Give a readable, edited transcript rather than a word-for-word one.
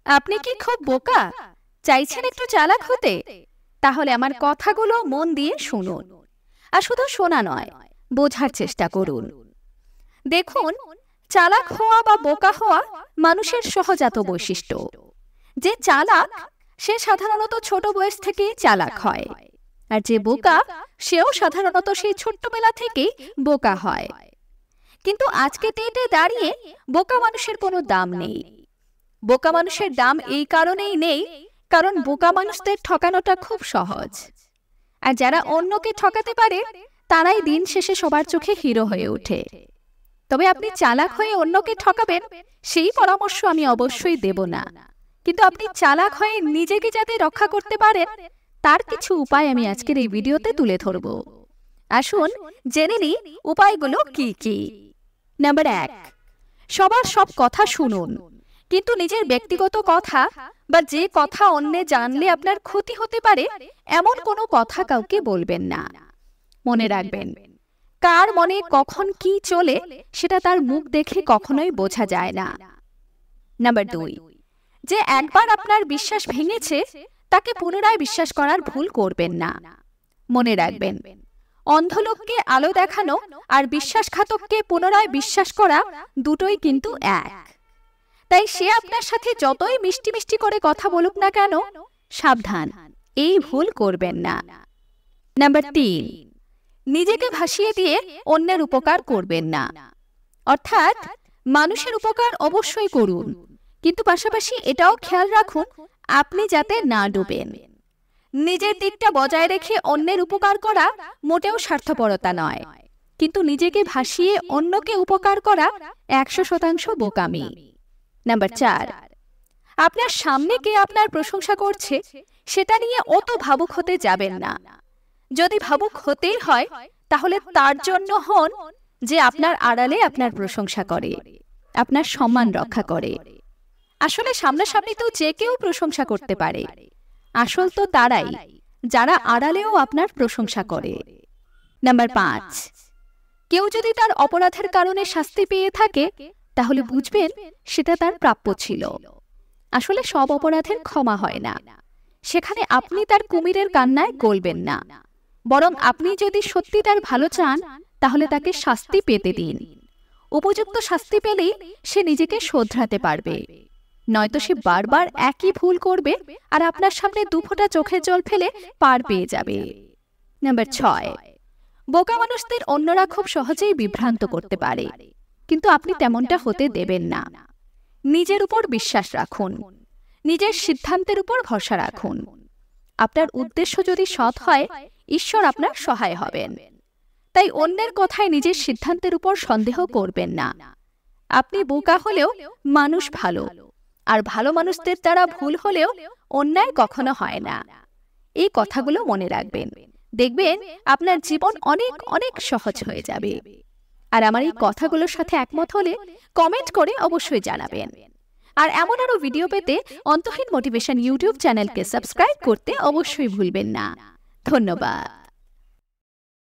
আপনি কি খুব বোকা? চাইছেন একটু চালাক হতে? তাহলে আমার কথাগুলো মন দিয়ে শুনুন। আর শুধু শোনা নয়, বোঝার চেষ্টা করুন। দেখুন, চালাক হওয়া বা বোকা হওয়া মানুষের সহজাত বৈশিষ্ট্য। যে চালাক সে সাধারণত ছোট বয়স থেকেই চালাক হয়, আর যে বোকা সেও সাধারণত সেই ছোট্টবেলা থেকেই বোকা হয়। কিন্তু আজকে ডেটে দাঁড়িয়ে বোকা মানুষের কোনো দাম নেই। বোকা মানুষের দাম এই কারণেই নেই কারণ বোকা মানুষদের ঠকানোটা খুব সহজ, আর যারা অন্যকে ঠকাতে পারে তারাই দিন শেষে সবার চোখে হিরো হয়ে ওঠে। তবে আপনি চালাক হয়ে অন্যকে ঠকাবেন সেই পরামর্শ আমি অবশ্যই দেব না, কিন্তু আপনি চালাক হয়ে নিজেকে যাতে রক্ষা করতে পারেন তার কিছু উপায় আমি আজকের এই ভিডিওতে তুলে ধরব। আসুন জেনে নিই উপায়গুলো কি কি। নাম্বার 1, সবার সব কথা শুনুন, কিন্তু নিজের ব্যক্তিগত কথা বা যে কথা অন্যে জানলে আপনার ক্ষতি হতে পারে এমন কোনো কথা কাউকে বলবেন না। মনে রাখবেন, কার মনে কখন কি চলে সেটা তার মুখ দেখে কখনোই বোঝা যায় না। নাম্বার 2, যে একবার আপনার বিশ্বাস ভেঙেছে তাকে পুনরায় বিশ্বাস করার ভুল করবেন না। মনে রাখবেন, অন্ধ লোককে আলো দেখানো আর বিশ্বাসঘাতককে পুনরায় বিশ্বাস করা দুটোই কিন্তু এক। তাই সে আপনার সাথে যতই মিষ্টি মিষ্টি করে কথা বলুক না কেন, সাবধান, এই ভুল করবেন না। নাম্বার 3, নিজেকে ভাসিয়ে দিয়ে অন্যের উপকার করবেন না। অর্থাৎ মানুষের উপকার অবশ্যই করুন, কিন্তু পাশাপাশি এটাও খেয়াল রাখুন আপনি যাতে না ডুবেন। নিজের দিকটা বজায় রেখে অন্যের উপকার করা মোটেও স্বার্থপরতা নয়, কিন্তু নিজেকে ভাসিয়ে অন্যকে উপকার করা 100% বোকামি। নাম্বার 4, আপনার সামনে কে আপনার প্রশংসা করছে সেটা নিয়ে অত ভাবুক হতে যাবেন না। যদি ভাবুক হতেই হয় তাহলে তার জন্য হন যে আপনার আড়ালে আপনার প্রশংসা করে, আপনার সম্মান রক্ষা করে। আসলে সামনাসামনি তো যে কেউ প্রশংসা করতে পারে, আসল তো তারাই যারা আড়ালেও আপনার প্রশংসা করে। নাম্বার 5, কেউ যদি তার অপরাধের কারণে শাস্তি পেয়ে থাকে তাহলে বুঝবেন সেটা তার প্রাপ্য ছিল। আসলে সব অপরাধের ক্ষমা হয় না, সেখানে আপনি তার কুমিরের কান্নায় গলবেন না, বরং আপনি যদি সত্যি তার ভালো চান তাহলে তাকে শাস্তি পেতে দিন। উপযুক্ত শাস্তি পেলেই সে নিজেকে শোধরাতে পারবে, নয়তো সে বারবার একই ভুল করবে আর আপনার সামনে দুফোঁটা চোখের জল ফেলে পার পেয়ে যাবে। নাম্বার 6, বোকা মানুষদের অন্যরা খুব সহজেই বিভ্রান্ত করতে পারে, কিন্তু আপনি তেমনটা হতে দেবেন না। নিজের উপর বিশ্বাস রাখুন, নিজের সিদ্ধান্তের উপর ভরসা রাখুন। আপনার উদ্দেশ্য যদি সৎ হয় ঈশ্বর আপনার সহায় হবেন। তাই অন্যের কথায় নিজের সিদ্ধান্তের উপর সন্দেহ করবেন না। আপনি বোকা হলেও মানুষ ভালো, আর ভালো মানুষদের দ্বারা ভুল হলেও অন্যায় কখনো হয় না। এই কথাগুলো মনে রাখবেন, দেখবেন আপনার জীবন অনেক অনেক সহজ হয়ে যাবে। আর আমার এই কথাগুলোর সাথে একমত হলে কমেন্ট করে অবশ্যই জানাবেন। আর এমন আরো ভিডিও পেতে অন্তহীন মোটিভেশন ইউটিউব চ্যানেলকে সাবস্ক্রাইব করতে অবশ্যই ভুলবেন না। ধন্যবাদ।